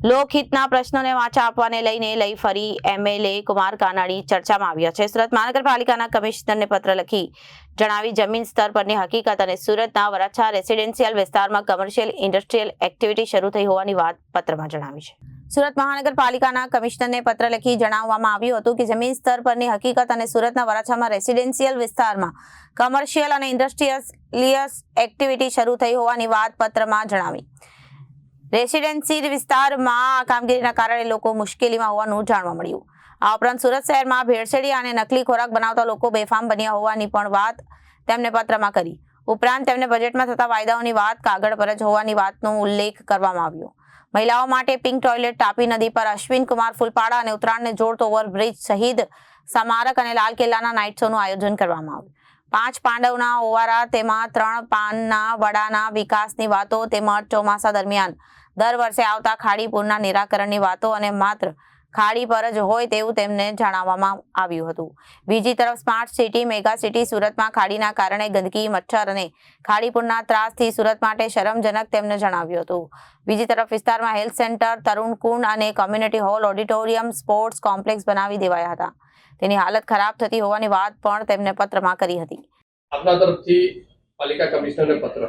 લોકહિતના પ્રશ્નોને વાચા આપવાને લઈ ફરી એમએલએ કુમાર કાનાણી ચર્ચામાં આવ્યા છે। સુરત મહાનગરપાલિકાના કમિશનરને પત્ર લખી જણાવી જમીન સ્તર પરની હકીકત અને સુરતના વરાછા રેસિડેન્શિયલ વિસ્તારમાં કમર્શિયલ ઇન્ડસ્ટ્રીયલ એક્ટિવિટી શરૂ થઈ હોવાની વાત પત્રમાં જણાવી છે। સુરત મહાનગરપાલિકાના કમિશનરને પત્ર લખી જણાવવામાં આવ્યું હતું કે જમીન સ્તર પરની હકીકત અને સુરતના વરાછામાં રેસિડેન્શિયલ વિસ્તારમાં કમર્શિયલ અને ઇન્ડસ્ટ્રીયલ એક્ટિવિટી શરૂ થઈ હોવાની વાત પત્રમાં જણાવી। રેસિડેન્સી વિસ્તારમાં આ કામગીરીના કારણે લોકો મુશ્કેલીમાં હોવાનું જાણવા મળ્યું। આ ઉપરાંત સુરત શહેરમાં ભેળસેળિયા અને નકલી ખોરાક બનાવતા લોકો બેફામ બન્યા હોવાની પણ વાત તેમને પત્રમાં કરી। ઉપરાંત તેમને બજેટમાં થતા વાયદાઓની વાત કાગળ પર જ હોવાની વાતનો ઉલ્લેખ કરવામાં આવ્યો। મહિલાઓ માટે પિંક ટોયલેટ, તાપી નદી પર અશ્વિન કુમાર ફૂલપાડા અને ઉત્તરાયણને જોડતો ઓવરબ્રિજ, શહીદ સ્મારક અને લાલ કિલ્લાના નાઇટ શોનું આયોજન કરવામાં આવ્યું। 5 પાંડવના ઓવારા તેમાં 3 પાનના વડાના વિકાસની વાતો તેમજ ચોમાસા દરમિયાન દર વર્ષે આવતા ખાડીપુરના નિરાકરણની વાતો અને માત્ર ખાડી પર જ હોય તેવું તેમને જણાવવામાં આવ્યું હતું। બીજી તરફ સ્માર્ટ સિટી, મેગા સિટી સુરતમાં ખાડીના કારણે ગંદકી, મચ્છર અને ખાડીપુરના ત્રાસથી સુરત માટે શરમજનક તેમને જણાવ્યું હતું। બીજી તરફ વિસ્તારમાં હેલ્થ સેન્ટર, તરુણ કુંડ અને community hall, auditorium, sports complex બનાવી દેવાયા હતા। તેની હાલત ખરાબ થતી હોવાની વાત પણ તેમને પત્રમાં કરી હતી। આપના તરફથી પાલિકા કમિશનરને પત્ર।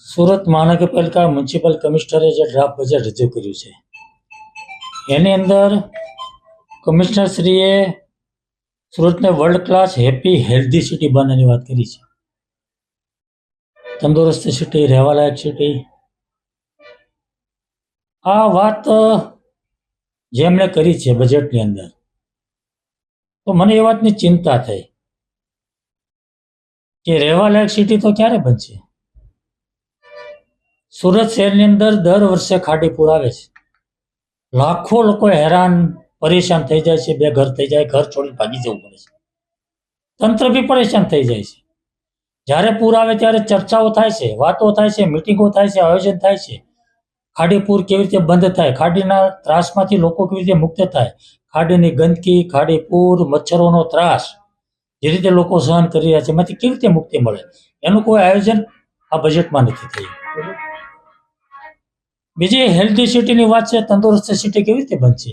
સુરત મહાનગરપાલિકા મ્યુનિસિપલ કમિશનરે જે ડ્રાફ્ટ બજેટ રજૂ કર્યું છે એની અંદર કમિશનરશ્રીએ સુરતને world class happy healthy city બનાવવાની વાત કરી છે। તંદુરસ્ત સિટી, રહેવાલાયક સિટી, આ વાત જેમણે કરી છે બજેટની અંદર, તો મને એ વાતની ચિંતા થઈ કે રહેવાલાયક સિટી તો ક્યારે બનશે। સુરત શહેરની અંદર દર વર્ષે ખાડીપુર આવે છે, લાખો લોકો હેરાન પરેશાન થઈ જાય છે, બેઘર થઈ જાય, ઘર છોડી ભાગી જવું પડે છે, તંત્ર બી પરેશાન થઈ જાય છે। જ્યારે પૂર આવે ત્યારે ચર્ચાઓ થાય છે, વાતો થાય છે, મિટિંગો થાય છે, આયોજન થાય છે, ખાડીપુર કેવી રીતે બંધ થાય, ખાડીના ત્રાસમાંથી લોકો કેવી રીતે મુક્ત થાય, ખાડીની ગંદકી, ખાડીપુર, મચ્છરોનો ત્રાસ જે રીતે લોકો સહન કરી રહ્યા છે એમાંથી કેવી રીતે મુક્તિ મળે, એનું કોઈ આયોજન આ બજેટમાં નથી થયું। બીજી હેલ્ધી સિટીની વાત છે, તંદુરસ્ત સિટી કેવી રીતે બનશે।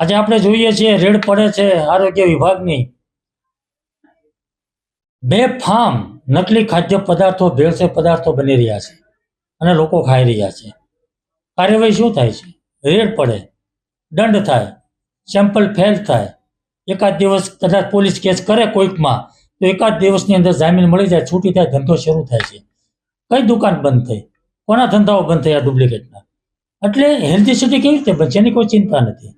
આજે આપણે જોઈએ છીએ રેડ પડે છે આરોગ્ય વિભાગની, બેફામ નકલી ખાદ્ય પદાર્થો, ભેળસેળ પદાર્થો બની રહ્યા છે અને લોકો ખાઈ રહ્યા છે। કાર્યવાહી શું થાય છે? રેડ પડે, દંડ થાય, સેમ્પલ ફેલ થાય, એકાદ દિવસ કદાચ પોલીસ કેસ કરે કોઈકમાં તો એકાદ દિવસની અંદર જામીન મળી જાય, છૂટી થાય, ધંધો શરૂ થાય છે। કઈ દુકાન બંધ થઈ, કોના ધંધાઓ બંધ થયા ડુપ્લિકેટના? એટલે હેલ્ધી સિટી કેવી રીતે બનશે એની કોઈ ચિંતા નથી।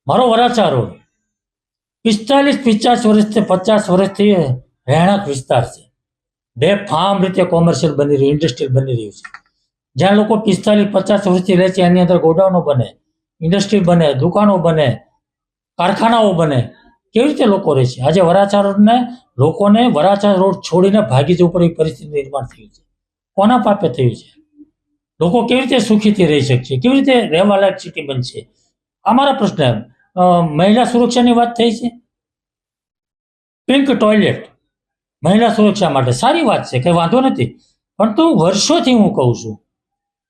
મારો વરાછા રોડ 45-50 વર્ષથી 50 વર્ષથી રહેણાંક વિસ્તાર છે, બેફામ રીતે કોમર્શિયલ બની રહ્યું, ઇન્ડસ્ટ્રીયલ બની રહ્યું છે, જ્યાં લોકો 45-50 વર્ષથી રહે છે એની અંદર ગોડાઉનો બને, ઇન્ડસ્ટ્રી બને, દુકાનો બને, કારખાનાઓ બને, કેવી રીતે લોકો રહે છે? આજે વરાછા રોડને લોકોને વરાછા રોડ છોડીને ભાગી જવું પડે એવી પરિસ્થિતિ નિર્માણ થયું છે। કોના પાપે થયું છે? લોકો કેવી રીતે સુખીથી રહી શકશે, કેવી રીતે રહેવાલાયક સિટી બનશે? આ મારા પ્રશ્ન। મહિલા સુરક્ષાની વાત થઈ છે, પિંક ટોયલેટ મહિલા સુરક્ષા માટે સારી વાત છે, કંઈ વાંધો નથી, પરંતુ વર્ષોથી હું કહું છું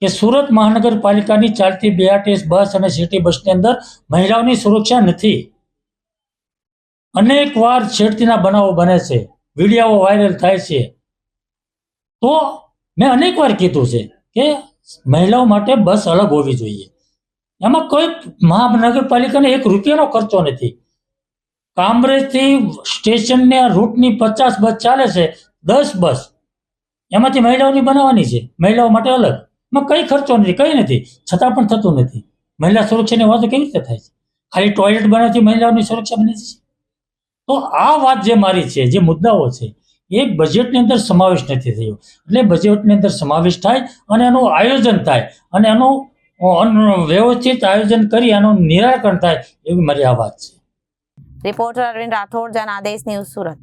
કે સુરત મહાનગરપાલિકાની ચાલતી BRTS બસ અને સિટી બસની અંદર મહિલાઓની સુરક્ષા નથી। અનેક વાર છેડતીના બનાવો બને છે, વિડીયો વાયરલ થાય છે, તો મેં અનેક વાર કીધું છે કે મહિલાઓ માટે બસ અલગ હોવી જોઈએ। એમાં કોઈ મહાનગરપાલિકાને ₹1 ખર્ચો નથી। કામરેજથી સ્ટેશનના રૂટની 50 બસ ચાલે છે, 10 બસ એમાંથી મહિલાઓની બનાવવાની છે, મહિલાઓ માટે અલગ, એમાં કંઈ ખર્ચો નથી, કંઈ નથી, છતાં પણ થતું નથી। મહિલા સુરક્ષાની વાતો કેવી રીતે થાય છે? ખાલી ટોયલેટ બનાવવાથી મહિલાઓની સુરક્ષા બની છે? તો આ વાત જે મારી છે, જે મુદ્દાઓ છે, એક બજેટની અંદર સમાવેશ નથી થયો। એટલે બજેટની અંદર સમાવેશ થાય અને એનું આયોજન થાય અને એનું વ્યવસ્થિત આયોજન કરી એનું નિરાકરણ થાય એવી મારી આ વાત છે। Reporter Arvind Rathod, Janadesh news, Surat.